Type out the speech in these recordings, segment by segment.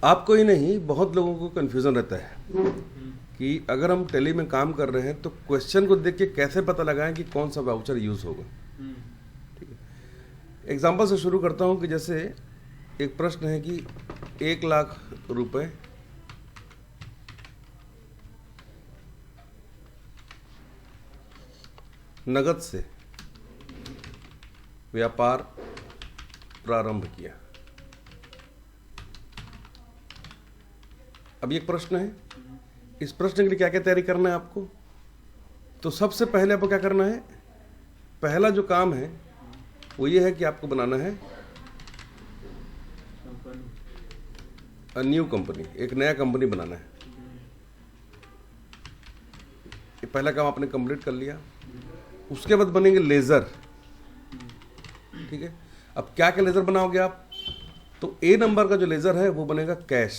आपको ही नहीं, बहुत लोगों को कन्फ्यूज़न रहता है कि अगर हम टेली में काम कर रहे हैं तो क्वेश्चन को देख के कैसे पता लगाएं कि कौन सा वाउचर यूज़ होगा। ठीक है, एग्जाम्पल से शुरू करता हूं कि जैसे एक प्रश्न है कि 1,00,000 रुपए नगद से व्यापार प्रारंभ किया। अब एक प्रश्न है, इस प्रश्न के लिए क्या क्या तैयारी करना है आपको। तो सबसे पहले आपको क्या करना है, पहला जो काम है वो ये है कि आपको बनाना है अ न्यू कंपनी, एक नया कंपनी बनाना है। ये पहला काम आपने कंप्लीट कर लिया। उसके बाद बनेंगे लेजर। ठीक है, अब क्या क्या लेजर बनाओगे आप, तो ए नंबर का जो लेजर है वो बनेगा कैश।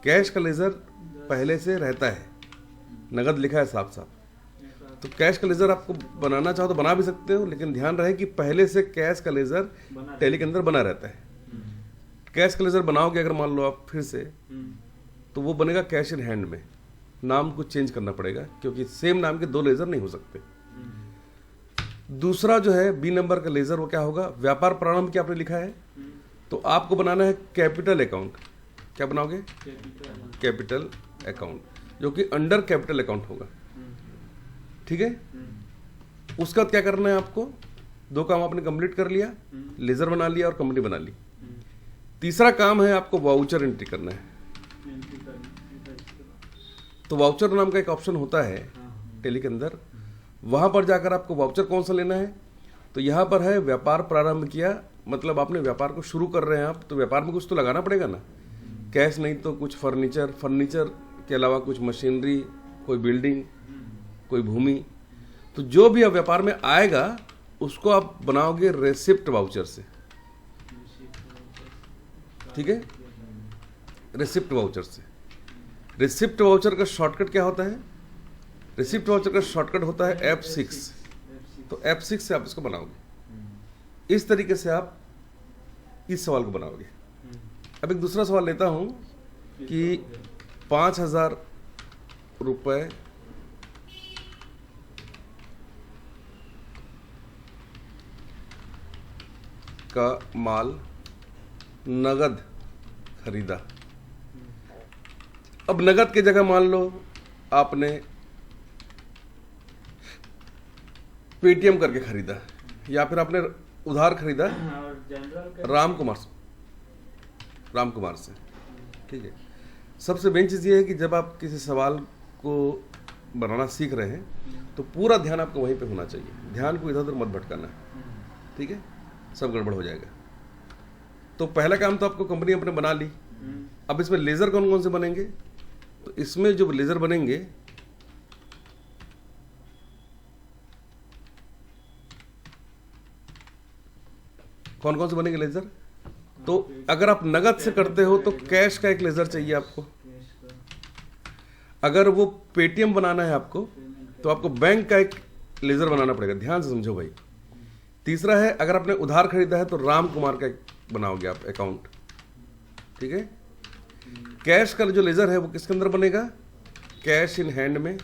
कैश का लेजर पहले से रहता है, नगद लिखा है साफ साफ, तो कैश का लेजर आपको बनाना चाहो तो बना भी सकते हो, लेकिन ध्यान रहे कि पहले से कैश का लेजर टैली के अंदर बना रहता है। कैश का लेजर बनाओगे अगर मान लो आप फिर से, तो वो बनेगा कैश इन हैंड में। नाम को चेंज करना पड़ेगा क्योंकि सेम नाम के दो लेजर नहीं हो सकते। दूसरा जो है बी नंबर का लेजर, वो क्या होगा, व्यापार प्रारंभ क्या आपने लिखा है, तो आपको बनाना है कैपिटल अकाउंट। क्या बनाओगे, कैपिटल अकाउंट, जो कि अंडर कैपिटल अकाउंट होगा। ठीक है, उसका बाद क्या करना है आपको, दो काम आपने कंप्लीट कर लिया, लेजर बना लिया और कंपनी बना ली। तीसरा काम है आपको वाउचर एंट्री करना है। तो वाउचर नाम का एक ऑप्शन होता है टेली के अंदर, वहां पर जाकर आपको वाउचर कौन सा लेना है, तो यहां पर है व्यापार प्रारंभ किया, मतलब आपने व्यापार को शुरू कर रहे हैं आप, तो व्यापार में कुछ तो लगाना पड़ेगा ना, कैश नहीं तो कुछ फर्नीचर के अलावा कुछ मशीनरी, कोई बिल्डिंग, कोई भूमि, तो जो भी अब व्यापार में आएगा उसको आप बनाओगे रेसिप्ट वाउचर से। ठीक है, रेसिप्ट वाउचर से। रेसिप्ट वाउचर का शॉर्टकट क्या होता है, रेसिप्ट वाउचर का शॉर्टकट होता है F6। तो F6 से आप इसको बनाओगे। इस तरीके से आप इस सवाल को बनाओगे। अब एक दूसरा सवाल लेता हूं कि 5,000 रुपए का माल नगद खरीदा। अब नगद की जगह मान लो आपने पेटीएम करके खरीदा, या फिर आपने उधार खरीदा राम कुमार से। ठीक है, सबसे मेन चीज़ ये है कि जब आप किसी सवाल को बनाना सीख रहे हैं तो पूरा ध्यान आपको वहीं पे होना चाहिए, ध्यान को इधर उधर मत भटकाना। ठीक है, सब गड़बड़ हो जाएगा। तो पहला काम तो आपको कंपनी अपने बना ली। अब इसमें लेजर कौन कौन से बनेंगे, तो इसमें जो लेजर बनेंगे, कौन कौन से बनेंगे लेजर, तो अगर आप नगद से करते हो तो कैश का एक लेजर चाहिए आपको। अगर वो पेटीएम बनाना है आपको तो आपको बैंक का एक लेजर बनाना पड़ेगा, ध्यान से समझो भाई। तीसरा है, अगर आपने उधार खरीदा है तो राम कुमार का बनाओगे आप अकाउंट। ठीक है, कैश का जो लेजर है वो किसके अंदर बनेगा, कैश इन हैंड में,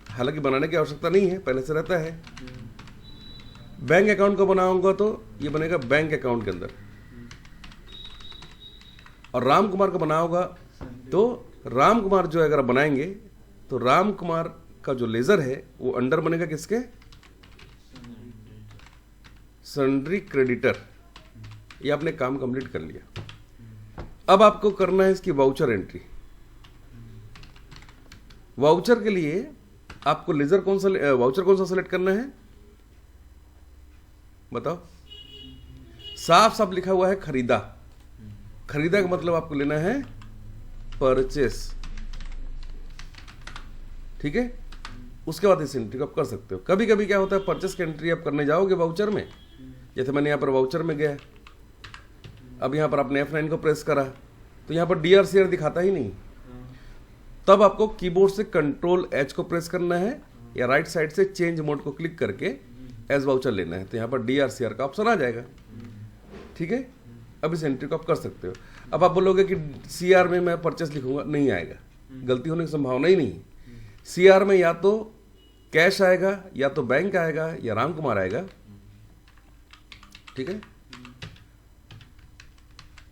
हालांकि बनाने की आवश्यकता नहीं है, पहले से रहता है। बैंक अकाउंट को बनाऊंगा तो ये बनेगा बैंक अकाउंट के अंदर, और राम कुमार को बनाओगा तो राम कुमार जो अगर बनाएंगे तो राम कुमार का जो लेजर है वो अंडर बनेगा किसके, सन्ड्री क्रेडिटर। ये आपने काम कंप्लीट कर लिया। अब आपको करना है इसकी वाउचर एंट्री। वाउचर के लिए आपको लेजर कौन सा, वाउचर कौन सा सेलेक्ट करना है बताओ। साफ साफ लिखा हुआ है खरीदा। खरीदा का मतलब आपको लेना है परचेस। ठीक है, उसके बाद इस एंट्री को आप कर सकते हो। कभी कभी क्या होता है, परचेस की एंट्री आप करने जाओगे वाउचर में, जैसे मैंने यहाँ पर वाउचर में गया, अब यहाँ पर आपने F9 को प्रेस करा तो यहाँ पर DRCR दिखाता ही नहीं। तब आपको कीबोर्ड से Ctrl+H को प्रेस करना है, या राइट साइड से चेंज मोड को क्लिक करके एज वाउचर लेना है, तो यहाँ पर DRCR का ऑप्शन आ जाएगा। ठीक है, अब इस एंट्री को आप कर सकते हो। अब आप बोलोगे कि CR में मैं परचेस लिखूंगा, नहीं आएगा, गलती होने की संभावना ही नहीं। CR में या तो कैश आएगा, या तो बैंक आएगा, या राम कुमार आएगा, ठीक है।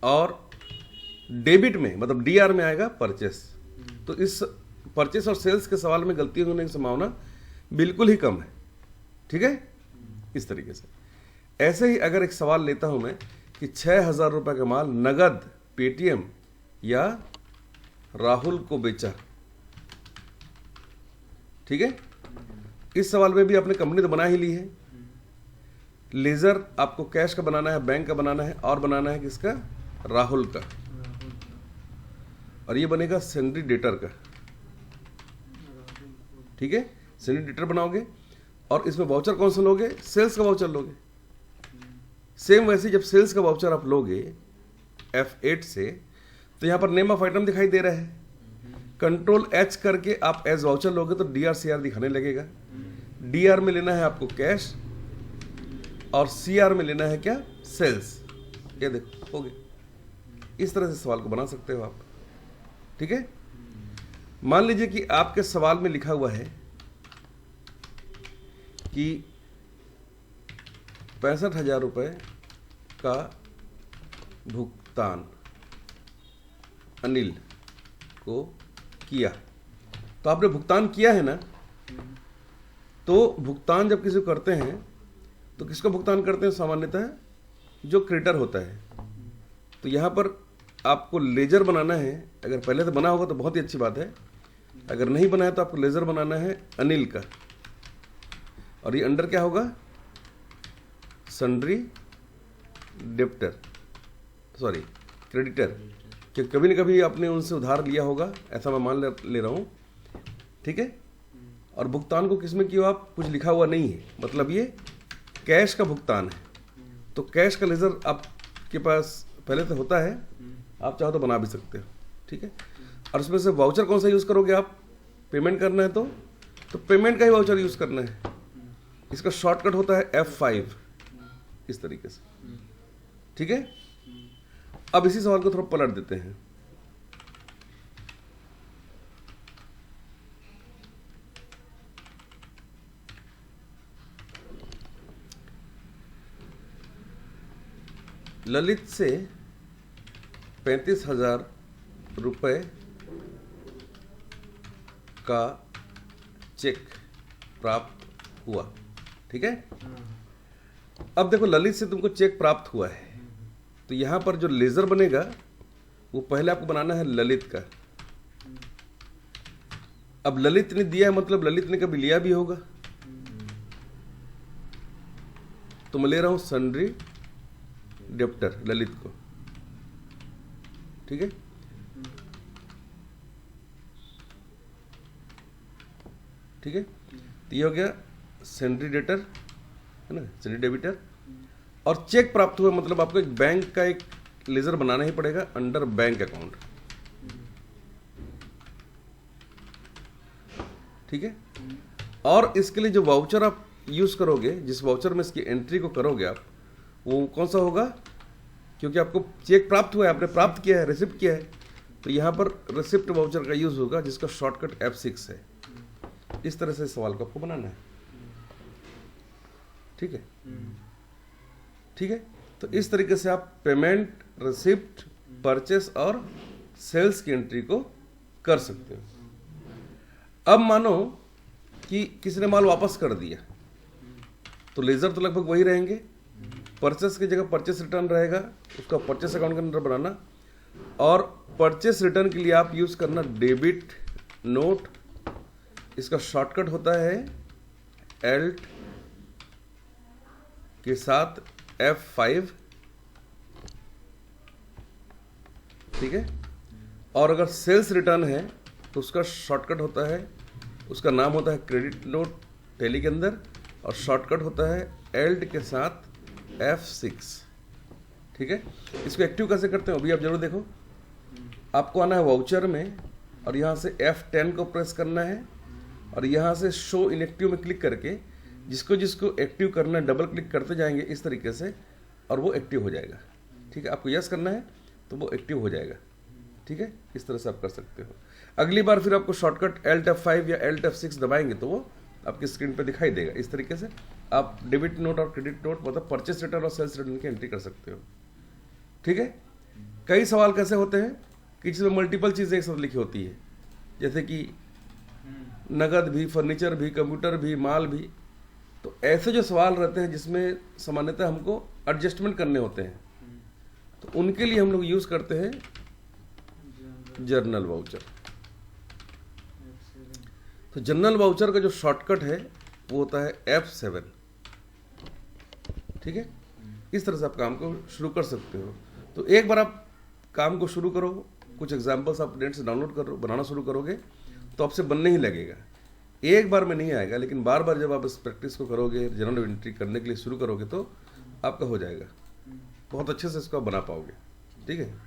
और डेबिट में मतलब DR में आएगा परचेस। तो इस परचेस और सेल्स के सवाल में गलती होने की संभावना बिल्कुल ही कम है, ठीक है। इस तरीके से ऐसे ही अगर एक सवाल लेता हूं मैं कि 6,000 रुपए का माल नगद पेटीएम या राहुल को बेचा, ठीक है। इस सवाल में भी आपने कंपनी तो बना ही ली है। लेजर आपको कैश का बनाना है, बैंक का बनाना है, और बनाना है किसका? राहुल का। और ये बनेगा सेंड्री डेटर का, ठीक है। सेंड्री डेटर बनाओगे और इसमें वाउचर कौन सा लोगे? सेल्स का वाउचर लोगे। सेम वैसे जब सेल्स का वाउचर आप लोगे F8 से, तो यहां पर नेम ऑफ आइटम दिखाई दे रहा है, Ctrl+H करके आप एज वाउचर लोगे तो DR/CR दिखाने लगेगा। DR में लेना है आपको कैश और CR में लेना है क्या? सेल्स। ये देखो हो गया। इस तरह से सवाल को बना सकते हो आप, ठीक है। मान लीजिए कि आपके सवाल में लिखा हुआ है कि 65,000 रुपए का भुगतान अनिल को किया। तो आपने भुगतान किया है ना, तो भुगतान जब किसी को करते हैं तो किसको भुगतान करते हैं? सामान्यतः जो क्रेडिटर होता है। तो यहां पर आपको लेजर बनाना है। अगर पहले से बना होगा तो बहुत ही अच्छी बात है, अगर नहीं बनाया तो आपको लेजर बनाना है अनिल का। और ये अंडर क्या होगा? सन्ड्री डेब्टर, सॉरी क्रेडिटर, कि कभी न कभी आपने उनसे उधार लिया होगा, ऐसा मैं मान ले रहा हूं, ठीक है। और भुगतान को किसमें किया? आप कुछ लिखा हुआ नहीं है, मतलब ये कैश का भुगतान है। तो कैश का लेजर आपके पास पहले से होता है, आप चाहो तो बना भी सकते हो, ठीक है। और उसमें से वाउचर कौन सा यूज करोगे? आप पेमेंट करना है तो पेमेंट का ही वाउचर यूज करना है। इसका शॉर्टकट होता है F5, इस तरीके से, ठीक है। अब इसी सवाल को थोड़ा पलट देते हैं। ललित से 35,000 रुपए का चेक प्राप्त हुआ, ठीक है। अब देखो, ललित से तुमको चेक प्राप्त हुआ है, तो यहां पर जो लेजर बनेगा वो पहले आपको बनाना है ललित का। अब ललित ने दिया है, मतलब ललित ने कभी लिया भी होगा, तो मैं ले रहा हूं सन्ड्री डेब्टर ललित को, ठीक है। ठीक है, तो ये हो गया सन्ड्री डेटर, है ना, सन्ड्री डेबिटर। और चेक प्राप्त हुआ मतलब आपको एक बैंक का एक लेजर बनाना ही पड़ेगा अंडर बैंक अकाउंट, ठीक है। और इसके लिए जो वाउचर आप यूज करोगे, जिस वाउचर में इसकी एंट्री को करोगे आप, वो कौन सा होगा? क्योंकि आपको चेक प्राप्त हुआ है, आपने प्राप्त किया है, रिसिप्ट किया है, तो यहां पर रिसिप्ट वाउचर का यूज होगा, जिसका शॉर्टकट F6 है। इस तरह से सवाल को आपको बनाना है, ठीक है, ठीक है। तो इस तरीके से आप पेमेंट, रिसिप्ट, परचेस और सेल्स की एंट्री को कर सकते हो। अब मानो कि किसी ने माल वापस कर दिया, तो लेजर तो लगभग वही रहेंगे। परचेस की जगह परचेस रिटर्न रहेगा, उसका परचेस अकाउंट के अंदर बनाना। और परचेस रिटर्न के लिए आप यूज करना डेबिट नोट। इसका शॉर्टकट होता है एल्ट के साथ F5, ठीक है। और अगर सेल्स रिटर्न है तो उसका शॉर्टकट होता है, उसका नाम होता है क्रेडिट नोट टैली के अंदर, और शॉर्टकट होता है एल्ट के साथ F6, ठीक है। इसको एक्टिव कैसे करते हैं अभी आप जरूर देखो। आपको आना है वाउचर में और यहां से F10 को प्रेस करना है और यहां से शो इनएक्टिव में क्लिक करके जिसको जिसको एक्टिव करना है डबल क्लिक करते जाएंगे इस तरीके से, और वो एक्टिव हो जाएगा, ठीक है। ठीक है, आपको यस करना है तो वो एक्टिव हो जाएगा। ठीक है, इस तरह से आप कर सकते हो। अगली बार फिर आपको शॉर्टकट Alt F5 या Alt F6 दबाएंगे तो वो आपकी स्क्रीन पे दिखाई देगा। इस तरीके से आप डेबिट नोट और क्रेडिट नोट मतलब परचेस रिटर्न और सेल्स रिटर्न की एंट्री कर सकते हो। ठीक है, कई सवाल कैसे होते हैं कि जिसमें मल्टीपल चीज़ें एक साथ लिखी होती है, जैसे कि नगद भी, फर्नीचर भी, कंप्यूटर भी, माल भी। तो ऐसे जो सवाल रहते हैं जिसमें सामान्यतः हमको एडजस्टमेंट करने होते हैं, तो उनके लिए हम लोग यूज़ करते हैं जर्नल वाउचर। तो जनरल वाउचर का जो शॉर्टकट है वो होता है F7। ठीक है, इस तरह से आप काम को शुरू कर सकते हो। तो एक बार आप काम को शुरू करो, कुछ एग्जांपल्स आप नेट से डाउनलोड करो, बनाना शुरू करोगे तो आपसे बनने ही लगेगा। एक बार में नहीं आएगा, लेकिन बार बार जब आप इस प्रैक्टिस को करोगे, जनरल एंट्री करने के लिए शुरू करोगे तो आपका हो जाएगा, बहुत अच्छे से इसको आप बना पाओगे। ठीक है।